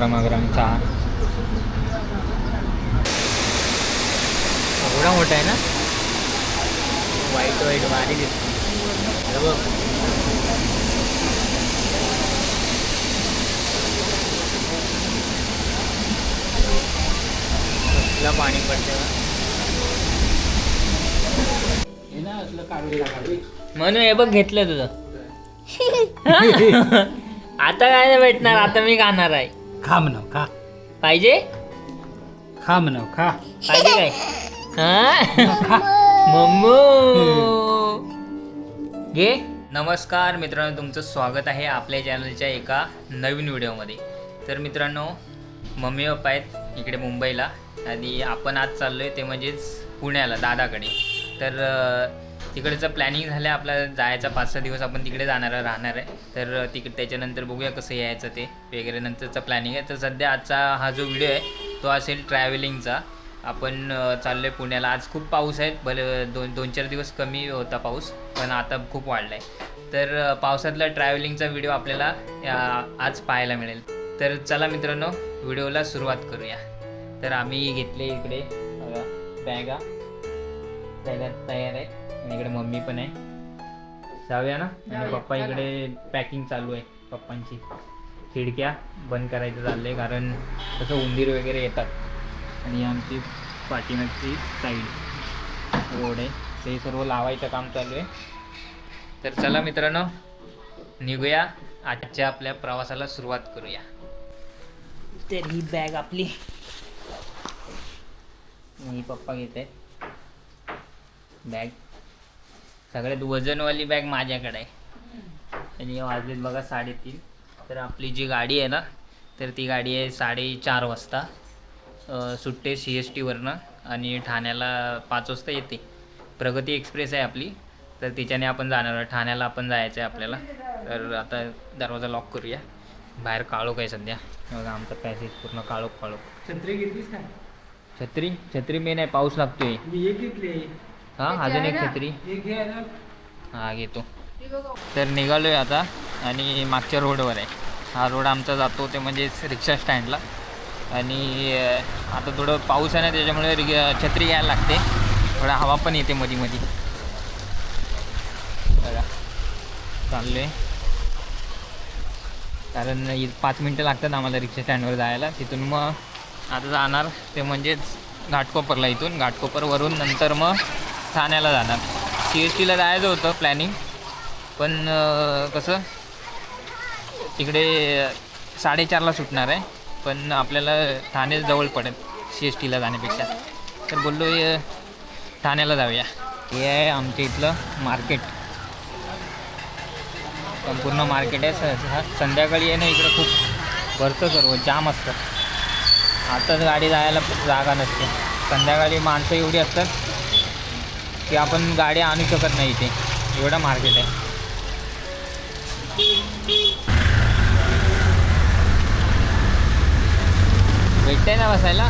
गरमागरम चहा. एवढा मोठा आहे ना, व्हाईट व्हाईट भारी दिसतो. बघ कसला पाणी पडते म्हणून हे बघ घेतलं तुझं. आता काय नाही भेटणार, आता मी खाणार आहे. खा म्हणाव, खा पाहिजे खा म्हणाव, खा पाहिजे काय हा मम्मू घे. नमस्कार मित्रांनो, तुमचं स्वागत आहे आपल्या चॅनलच्या एका नवीन व्हिडिओमध्ये. तर मित्रांनो, मम्मी पप्पा आहेत इकडे मुंबईला आणि आपण आज चाललो आहे ते म्हणजेच पुण्याला दादाकडे. तर तिकडचं प्लॅनिंग झालं आहे आपला जायचा 5-6 दिवस आपण तिकडे राहणार आहे. तर तिकडे त्याच्यानंतर बघूया कसं यायचं ते वगैरे नंतरचा प्लॅनिंग आहे. तर सध्या आजचा हा जो व्हिडिओ आहे तो असेल ट्रॅव्हलिंगचा. आपण चाललो आहे पुण्याला. आज खूप पाऊस आहे, भले 2-4 दिवस कमी होता पाऊस, पण आता खूप वाढला आहे. तर पावसातला ट्रॅव्हलिंगचा व्हिडिओ आपल्याला आज पाहायला मिळेल. तर चला मित्रांनो, व्हिडिओला सुरुवात करूया. तर आम्ही घेतले इकडे बॅगा तयार आहे आणि इकडे मम्मी पण आहे. जाऊया ना. आणि पप्पा इकडे पॅकिंग चालू आहे. पप्पांची खिडक्या बंद करायचं चाललं आहे, कारण तसं उंदीर वगैरे येतात. आणि आमची पाठीमागची साईड रोड आहे, ते सर्व लावायचं काम चालू आहे. तर चला मित्रांनो, निघूया आजच्या आपल्या प्रवासाला सुरुवात करूया. तर ही बॅग आपली, ही पप्पा घेत आहे बॅग. सगळ्यात वजनवाली बॅग माझ्याकडे आहे. आणि वाजलेत बघा 3:30. तर आपली जी गाडी आहे ना, तर ती गाडी आहे 4:30 वाजता सुट्टे CSTवरनं आणि ठाण्याला 5 वाजता येते. प्रगती एक्सप्रेस आहे आपली, तर तिच्याने आपण जाणार आहे. ठाण्याला आपण जायचं आहे आपल्याला. तर आता दरवाजा लॉक करूया. बाहेर काळोख आहे सध्या बघा, आमचा पॅसेज पूर्ण काळोख. छत्री घेतलीस काय? छत्री मी नाही, पाऊस लागतोय. मी एक घेतली. हां, अजून एक छत्री. हां घेतो. तर निघालोय आता आणि मागच्या रोडवर आहे. हा रोड आमचा जातो ते म्हणजेच रिक्षा स्टँडला. आणि आता थोडं पाऊस आहे ना, त्याच्यामुळे छत्री घ्यायला लागते. थोडा हवा पण येते मध्ये बघा. चाललो आहे कारण 5 मिनटं लागतात आम्हाला रिक्षा स्टँडवर जायला. तिथून मग आता जाणार ते म्हणजेच घाटकोपरला. इथून घाटकोपरवरून नंतर मग ठाण्याला जाणार. CSTला जायचं होतं प्लॅनिंग, पण कसं तिकडे 4:30ला सुटणार आहे, पण आपल्याला ठाणे जवळ पडेल CSTला जाण्यापेक्षा. तर बोललो ठाण्याला जाऊया. हे आहे आमच्या इथलं मार्केट, संपूर्ण मार्केट आहे. संध्याकाळी आहे ना, इकडं खूप भरतं, सर्व जाम असतं. आताच गाडी जायला जागा नसते. संध्याकाळी माणसं एवढी असतात की आपण गाडी आणू शकत नाही इथे, एवढं मार्केट आहे. भेटतंय ना बसायला.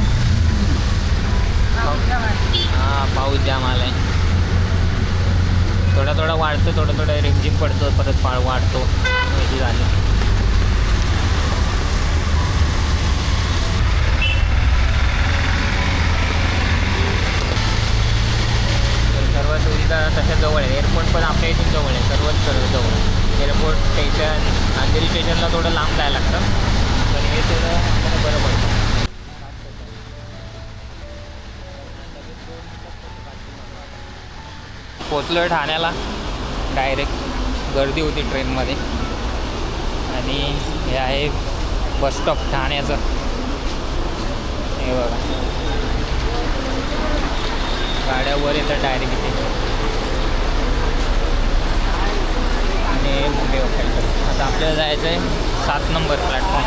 हां, पाऊस जाम आला आहे. थोडा वाढतो, थोडं रिमझिम पडतो, परत वाढतो. माहिती झाली. सर्व सुविधा तशा जवळ आहे. एअरपोर्ट पण आपल्या इथून जवळ आहे, सर्व जवळ आहे. एअरपोर्ट स्टेशन, अंधेरी स्टेशनला थोडं लांब जायला लागतं, पण हे थोडं आपल्याला बरं पडतं. पोचलो आहे ठाण्याला. डायरेक्ट गर्दी होती ट्रेनमध्ये. आणि हे आहे बस स्टॉप ठाण्याचं. हे बघा, गाड्या वर येतात डायरेक्ट इथे. आणि मुंबई वगैरे. आता आपल्याला जायचं आहे 7 नंबर प्लॅटफॉर्म.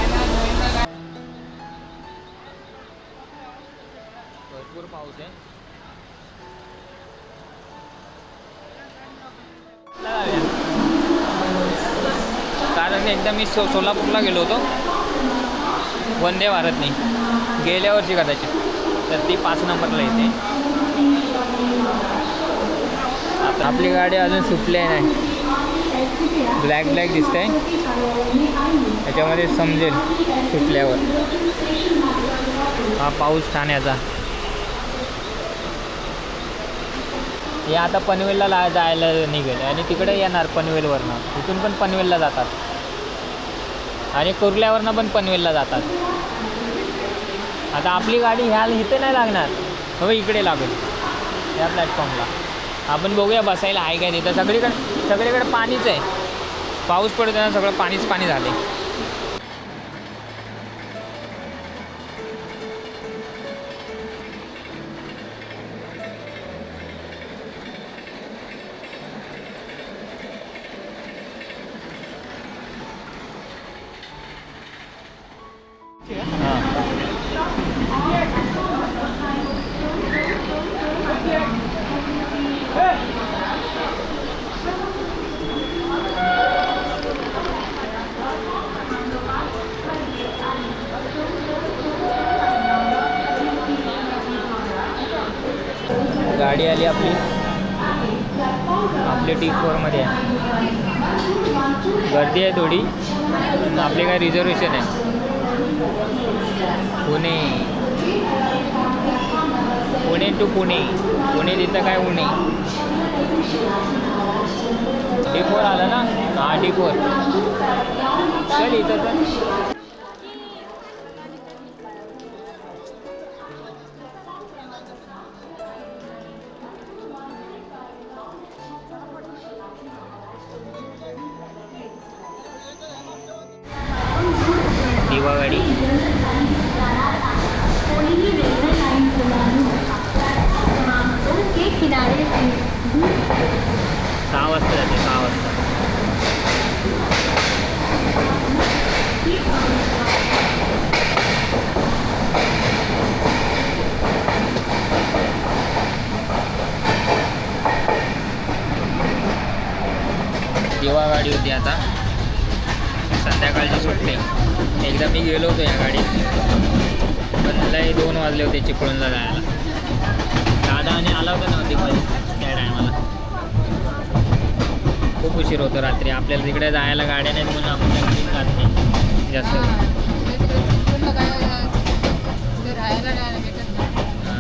भरपूर पाऊस आहे. कारण एकदा मी सोलापूरला गेलो होतो वंदे भारतने, गेल्या वर्षी कदाचित. तर ती 5 नंबरला येते. आता आपली गाडी अजून सुटली नाही. ब्लॅक ब्लॅक दिसतंय, त्याच्यामध्ये समजेल सुटल्यावर. हा पाऊस ठाण्याचा. हे आता पनवेलला जायला निघेल आणि तिकडे येणार पनवेलवरनं. इथून पण पनवेलला जातात आणि कुर्ल्यावरनं पण पनवेलला जातात. आता आपली गाडी ह्या इथे नाही लागणार, हो इकडे लागेल या प्लॅटफॉर्मला. आपण बघूया बसायला आहे काय तिथं. सगळीकडे पाणीच आहे, पाऊस पडतो ना, सगळं पाणीच पाणी झाले. गाडी आली आपली T4मध्ये आहे. गर्दी आहे थोडी, पण आपले काय रिझर्वेशन आहे. पुणे टू पुणे तिथं काय उणे. T4 आलं ना. हा T4 चल इथं तर. दिवा गाडी 6 वाजता जाते, 6 वाजता. दिवा गाडी होती, आता संध्याकाळची सुटली. एकदा मी गेलो होतो या गाडीत, पण लय 2 वाजले होते चिपळूणला जायला. दादा आणि आला होता ना दिवाळी त्या टायमाला. खूप उशीर होतो रात्री. आपल्याला तिकडे जायला गाड्या नाहीत म्हणून आपण जात नाही जास्त.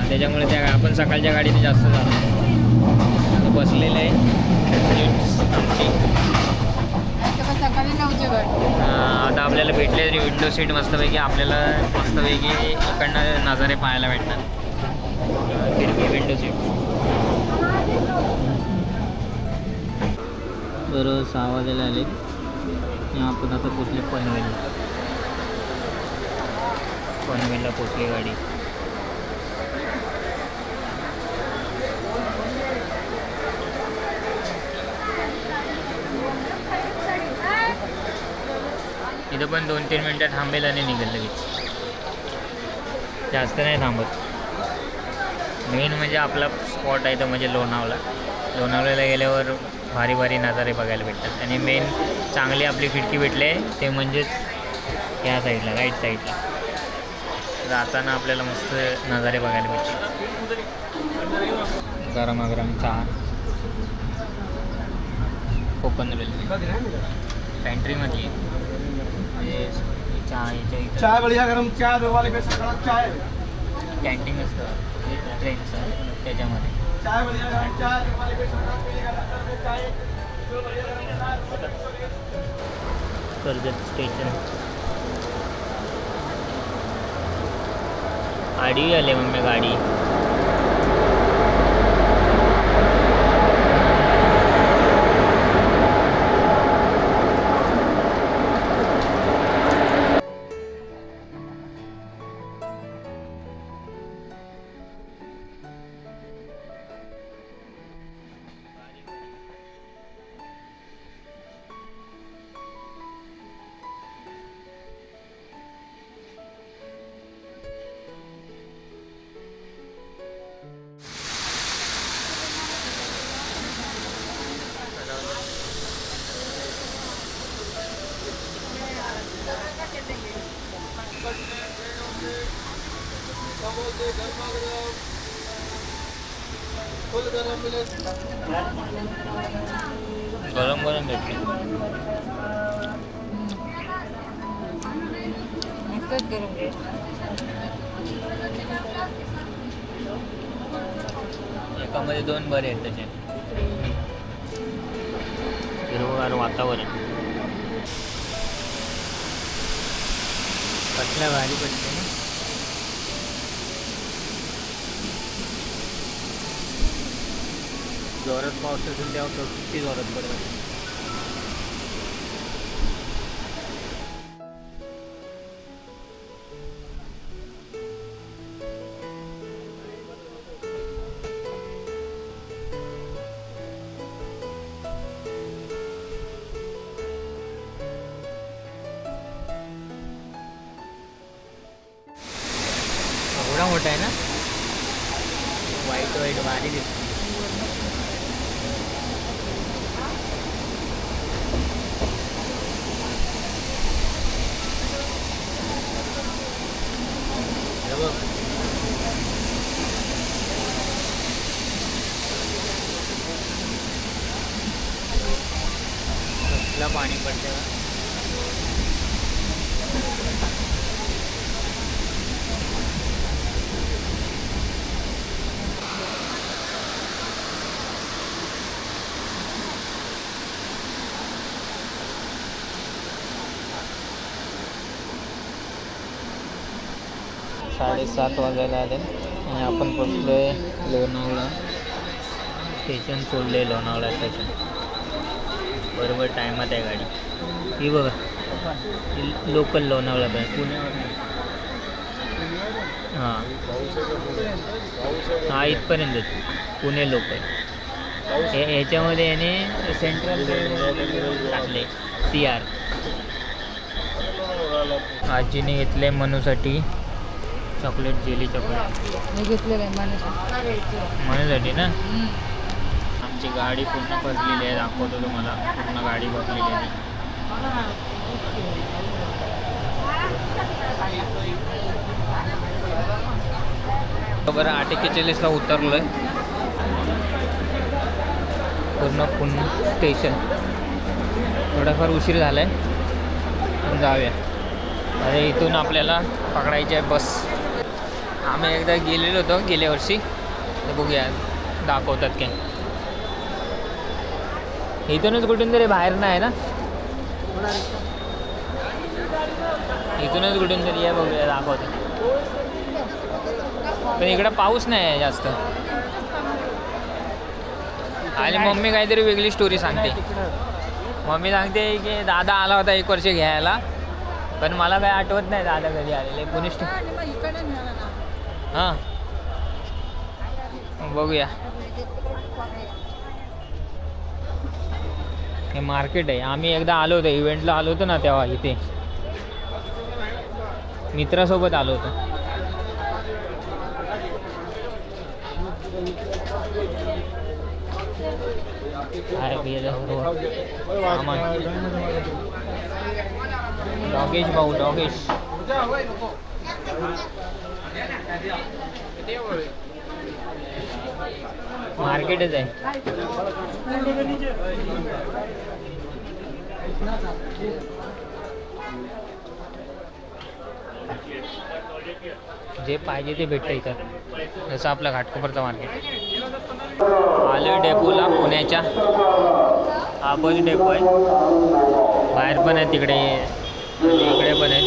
त्याच्यामुळे त्या आपण सकाळच्या गाडीने जास्त जातो. बसलेलं आहे आमची. आता आपल्याला भेटले विंडो सीट मस्तपैकी. आपल्याला मस्तपैकी इकडनं नजारे पाहायला भेटणार. खिडकी विंडो सीट. तर 6 वाजायला आले. आपण आता पोचले पनवेलला पोचली गाडी. इथं पण 2-3 मिनटं थांबेल आणि निघेल लगेच. जास्त नाही थांबत. मेन म्हणजे आपला स्पॉट आहे तो म्हणजे लोणावळ्याला गेल्यावर भारी भारी नजारे बघायला भेटतात. आणि मेन चांगली आपली खिडकी भेटले ते म्हणजेच ह्या साईडला, राईट साईडला जाताना आपल्याला मस्त नजारे बघायला भेटतात. गरमागरम चहा. कोकण रेल्वे पॅन्ट्रीमध्ये चाय बढ़िया गरम चाय दो वाले पैसे चाय कॅन्टीन असतं ट्रेनचं, त्याच्यामध्ये चाय बढ़िया गरम चाय दो वाले पैसे चाय दो बढ़िया गरम कर्जत स्टेशन. आडवी आले मग गाडी. गरम गरम भेटते. एकामध्ये 2 बरे आहेत त्याचे. हिरवगार वातावरण कसल्या भारी पडते ना. जोरात पाऊस असेल तेव्हा किती जोरात पडत. एवढा मोठा आहे ना. वाईट वाईट भारी दिसतो. हे बघ. कसलं पाणी पडते ना. साडेसात वाजायला आले आणि आपण पोचलोय लोणावळा स्टेशन. सोडले लोणावळा स्टेशन. बरोबर टायमात आहे गाडी. ही बघा लोकल लोणावळा पण पुण्यावर. हां हां इथपर्यंत पुणे लोकल. ह्याच्यामध्ये याने सेंट्रल टाकले CR. आजीने घेतले मनूसाठी चॉकलेट जेली चॉकलेट. मी घेतलेलं आहे मनूसाठी ना. आमची गाडी पूर्ण भरलेली आहे. दाखवतो तुम्हाला. पूर्ण गाडी भरलेली आहे. बरं 8:41ला उतरलो आहे. पूर्ण स्टेशन. थोडाफार उशीर झाला आहे. जाऊया. अरे इथून आपल्याला पकडायची आहे बस. आम्ही एकदा गेलेलो होतो गेल्या वर्षी. तर बघूया दाखवतात काय. इथूनच कुठून तरी बाहेर नाही ना. इथूनच कुठून तरी या बघूया दाखवतात. पण इकडं पाऊस नाही आहे जास्त. आणि मम्मी काहीतरी वेगळी स्टोरी सांगते. मम्मी सांगते की दादा आला होता 1 वर्ष घ्यायला. पण मला काय आठवत नाही दादा कधी आलेले. पुणे हां बघूया. हे मार्केट आहे. आम्ही एकदा आलो होतो इव्हेंटला आलो होतो ना तेव्हा. इथे मित्रासोबत आलो होतो. डॉगेश भाऊ डॉगेश. मार्केटच आहे. जे पाहिजे ते भेटतं इथं. जसं आपलं घाटकोपरचं मार्केट. आलं डेपोला पुण्याच्या. हा बस डेपो आहे. बाहेर पण आहे तिकडे आणि इकडे पण आहे.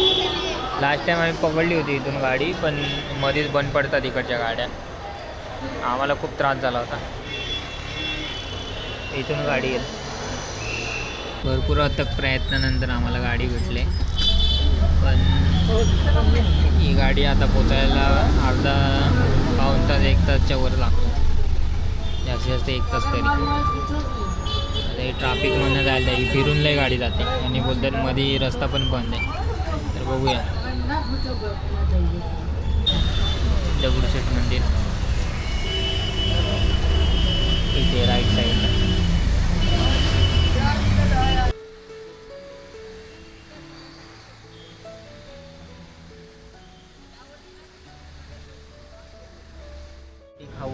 लास्ट टाईम आम्ही पकडली होती इथून गाडी. पण मध्येच बंद पडतात इकडच्या गाड्या. आम्हाला खूप त्रास झाला होता. इथून गाडी येईल. भरपूर अथक प्रयत्नानंतर आम्हाला गाडी भेटली. पण ही गाडी आता पोचायला अर्धा पाऊण तास 1 तासच्या वर लागतो. जास्तीत जास्त 1 तास तरी. आता हे ट्रॅफिकमधनं जायला ही फिरून लई गाडी जाते. आणि बोलतात मध्ये रस्ता पण बंद आहे. तर बघूया. दगडूशेठ मंदिर इथे राईट साईडला. खाऊ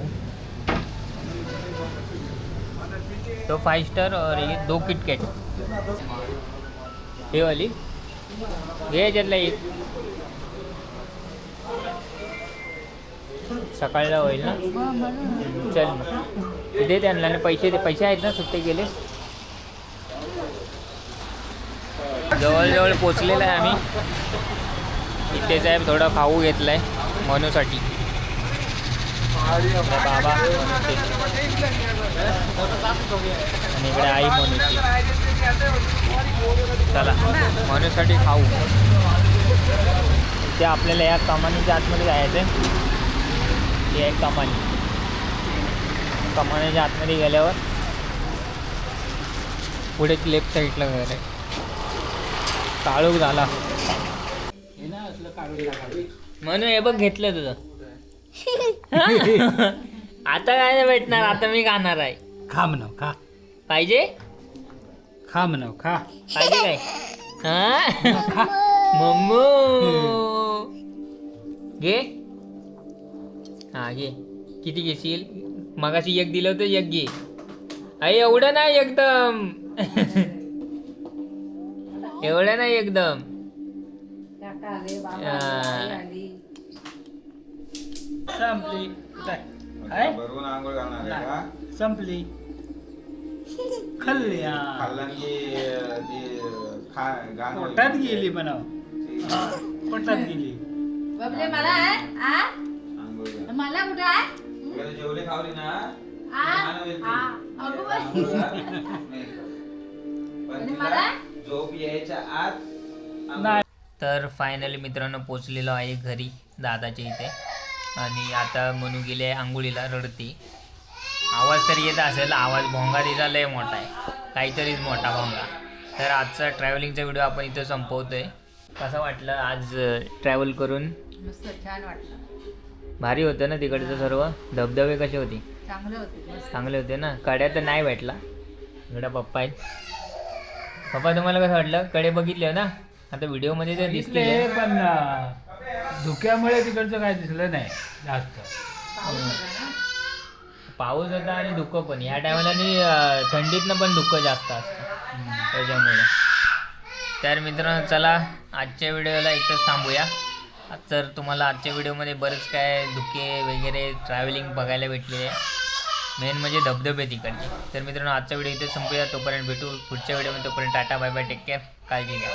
तो 5 स्टार और ये 2 किटकॅट. हे वाली घे याच्यातला एक. सकाळला होईल ना. चल मग दे त्यांना आणि पैसे आहेत ना सुट्टे गेले. जवळजवळ पोचलेलं आहे आम्ही. इथेच आहे थोडं खाऊ घेतलंय मनूसाठी. बाबा मनूचे आणि इकडे आई मनूची. चला मनूसाठी खाऊ. ते आपल्याला या कमानीच्या आतमध्ये जायचं आहे. ही आहे कमानी. कमानीच्या आतमध्ये गेल्यावर पुढे लेफ्ट साईडला घर आहे. काळोख झाला म्हणून हे बघ घेतलं तुझं. आता काय नाही भेटणार. आता मी खाणार आहे. खा म्हणाव खा. पाहिजे खा म्हणाव खा. पाहिजे काय. हा मम्मू घे. हा घे. किती घेशील. मगाशी एक दिलं होतं एक घे. आई एवढं नाही एकदम. एवढं नाही एकदम. संपली काय भरून आंघोळ घालणार आहे का? संपली. खाल्ली पोटात गेली म्हणाव. पोटात गेली. बबले मला आहे मला कुठं आहे जेवले खावली ना अगं मला झोप यायच्या आत. नाही तर फायनली मित्रांनो पोचलेलो आहे घरी दादाच्या इथे. आणि आता मनू गेले आंघोळीला. रडती. आवाज तर येत असेल. आवाज भोंगा तिचा लय मोठा आहे. काहीतरीच मोठा भोंगा. तर आजचा ट्रॅव्हलिंगचा व्हिडिओ आपण इथं संपवतोय. कसं वाटलं आज ट्रॅव्हल करून. मस्त छान वाटलं. भारी होतं ना तिकडचं सर्व. धबधबे कसे होते. चांगले होते मस्त. चांगले होते ना. कड्या तर नाही भेटला. इकडं पप्पा आहेत. पप्पा तुम्हाला कसं वाटलं. कडे बघितले ना आता व्हिडिओमध्ये तर दिसले. दिसले पण धुक्यामुळे तिकडचं काय दिसलं नाही जास्त. पाऊस होता ना. पाऊस होता आणि धुकं पण. ह्या टायमाला आणि थंडीतनं पण धुकं जास्त असतं त्याच्यामुळे. तर मित्रांनो चला आजच्या व्हिडिओला इथंच थांबूया. तर तुम्हाला आजच्या व्हिडिओमध्ये बरंच काय धुके वगैरे ट्रॅव्हलिंग बघायला भेटले. मेन म्हणजे धबधबे तिकडचे. तर मित्रांनो आजचा व्हिडिओ इथेच संपूया. तोपर्यंत भेटू पुढच्या व्हिडिओमध्ये. तोपर्यंत tata bye bye. Take care. काळजी घ्या.